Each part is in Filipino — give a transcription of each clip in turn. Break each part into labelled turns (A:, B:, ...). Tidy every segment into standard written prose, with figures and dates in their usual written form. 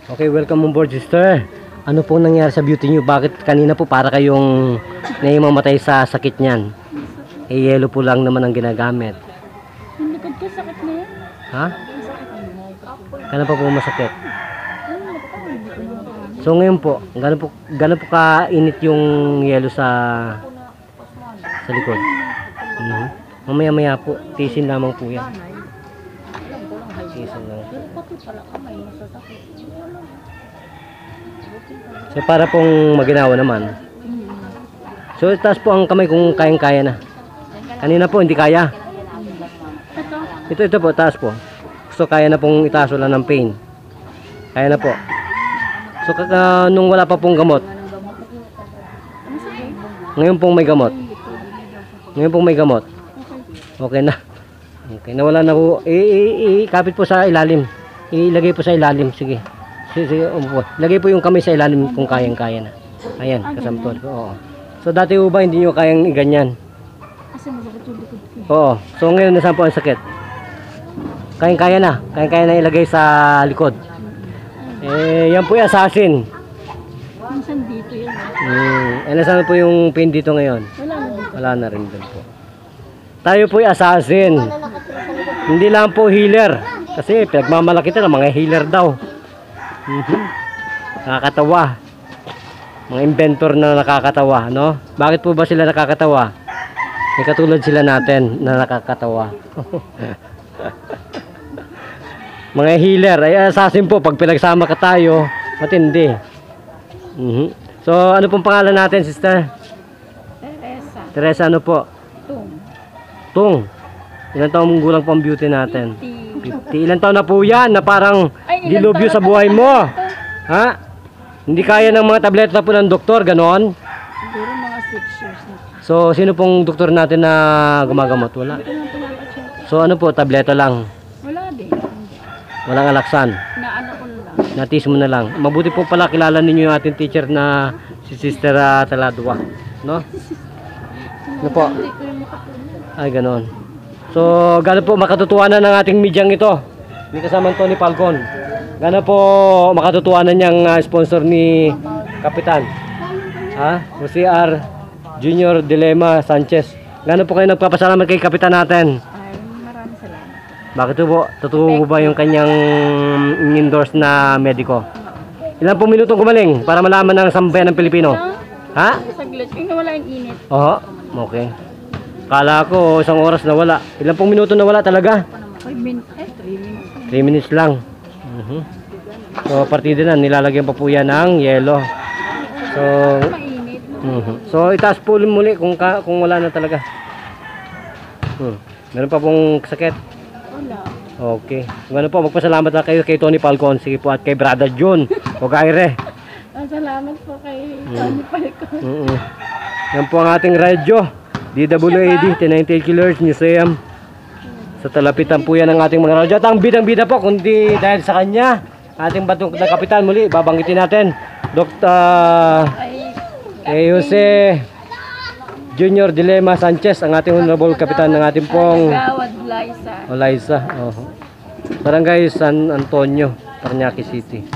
A: Okay, welcome on board, sister. Ano po nangyari sa beauty nyo? Bakit kanina po para kayong naimamatay sa sakit niyan? Eh, yelo po lang naman ang ginagamit.
B: Yung likod ko, sakit na yan.
A: Ha? Kano pa po masakit?
B: Sakit.
A: So ngayon po, gano'n po kainit yung yelo sa likod? Mamaya-maya po, tisin lamang po yan. Tisin lang.
B: Pero pati pala kamay, masasakit.
A: So para pong maginawa naman. So taas po ang kamay kung kayang-kaya na. Kanina po hindi kaya.
B: Ito,
A: Ito po, taas po. So kaya na pong itaas, wala ng pain. Kaya na po. So nung wala pa pong gamot. Ngayon pong may gamot. Ngayon pong may gamot. Okay na. Okay, nawala na po. Ikapit po sa ilalim. Ilagay po sa ilalim. Sige. Sige, lagay po yung kamay sa ilalim kung kayang-kaya na. Ayan, kasamtol ko. Oo. So dati po ba hindi nyo kayang iganyan?
B: kasi masakit yung likod ko.
A: Oo. So ngayon nasaan po ang sakit? Kayang-kaya na. Kayang-kaya na ilagay sa likod. Eh, yan po yung assassin.
B: Minsan dito yan.
A: Nasaan po yung pain dito ngayon?
B: Wala na dito.
A: Wala na rin doon po. Tayo po yung assassin. Hindi lang po healer. Kasi pinagmamalaki ito ng mga healer daw. Nakakatawa. Mga inventor na nakakatawa, no? Bakit po ba sila nakakatawa? May katulad sila natin na nakakatawa. Mga healer, ay assassin po pag pinagsama ka tayo, matindi. So, ano pong pangalan natin, sister?
B: Teresa.
A: Teresa, ano po?
B: Tung.
A: Tung. Ilan taong gulang po ang beauty natin?
B: 50.
A: 50. Ilan taon na po yan na parang
B: Ay, ilan
A: dilubyo
B: taon
A: sa
B: na
A: buhay
B: po?
A: mo? Ha? Hindi kaya ng mga tableta po ng doktor, ganon?
B: Siguro mga 6 years na.
A: So, sino pong doktor natin na gumagamot? Wala.
B: Ito lang pinapacheck.
A: So, ano po, tableta lang.
B: Wala din.
A: Walang alaksan.
B: Naano ko lang.
A: Natis mo na lang. Mabuti po pala kilala ninyo yung ating teacher na si Sister Taladua. No? Ano po?
B: Hindi ko yung makatulog.
A: Ay, ganon. So, gano'n po makatutuwanan ng ating medyang ito. May kasama Tony Falcon. Gano'n po makatutuwanan niyang sponsor ni Kapitan. Ha? Si R. Junior Dilema Sanchez. Gano'n po kayo nagpapasalamat kay Kapitan natin?
B: Ay, maraming salamat.
A: Bakit po? Totoo po ba yung kanyang endorse na mediko? Ilan po minutong gumaling para malaman ng sambayan ng Pilipino? Ha?
B: Saglit. Yung nawala yung init.
A: Oo. Okay. Kala ko isang oras na wala. Ilan pong minuto na wala talaga?
B: 5 minutes. 3 minutes.
A: 3 minutes lang. So partida na, nilalagyan pa po yan ng yelo. So
B: Mainit.
A: so itaas po muli kung wala na talaga. Meron pa pong sakit.
B: Wala.
A: Okay. Ano po, magpasalamat na kayo kay Tony Falcon, sige po, at kay Brother John o Kaire.
B: Salamat po kay Tony Falcon.
A: Yan po ang ating radyo. DWAD, 1098 Killers Museum. Sa talapitan po yan ang ating mga radyo. At ang bidang-bida po, kundi dahil sa kanya, ating batong na kapitan muli, babanggitin natin, Dr. Jose Junior Dilema Sanchez, ang ating honorable kapitan ng ating pong
B: Gawad Liza.
A: Liza. Barangay San Antonio, Paranaque City.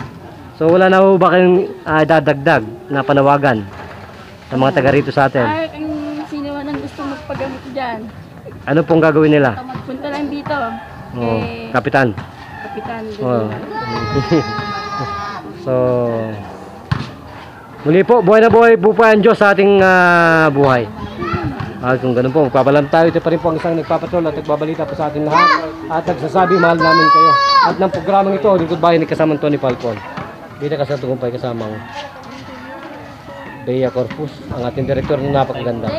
A: So wala na po ba kayong dadagdag na panawagan sa mga taga rito sa atin?
B: Ay, ang sino man ang gusto magpagamit dyan.
A: Ano pong gagawin nila?
B: Punta lang dito.
A: Kapitan.
B: Kapitan.
A: So muli po, buhay na buhay po po ang Diyos sa ating buhay. Kung ganun po, magpapalam tayo. Ito pa rin po ang isang nagpapatrol at nagbabalita po sa ating lahat. At nagsasabi, mahal namin kayo. At ng programang ito, Lingkod Bayan ni kasamang Tony Falcon. Dito ka sa Tugumpay kasamang Bea Corpus, ang ating direktor na napakaganda.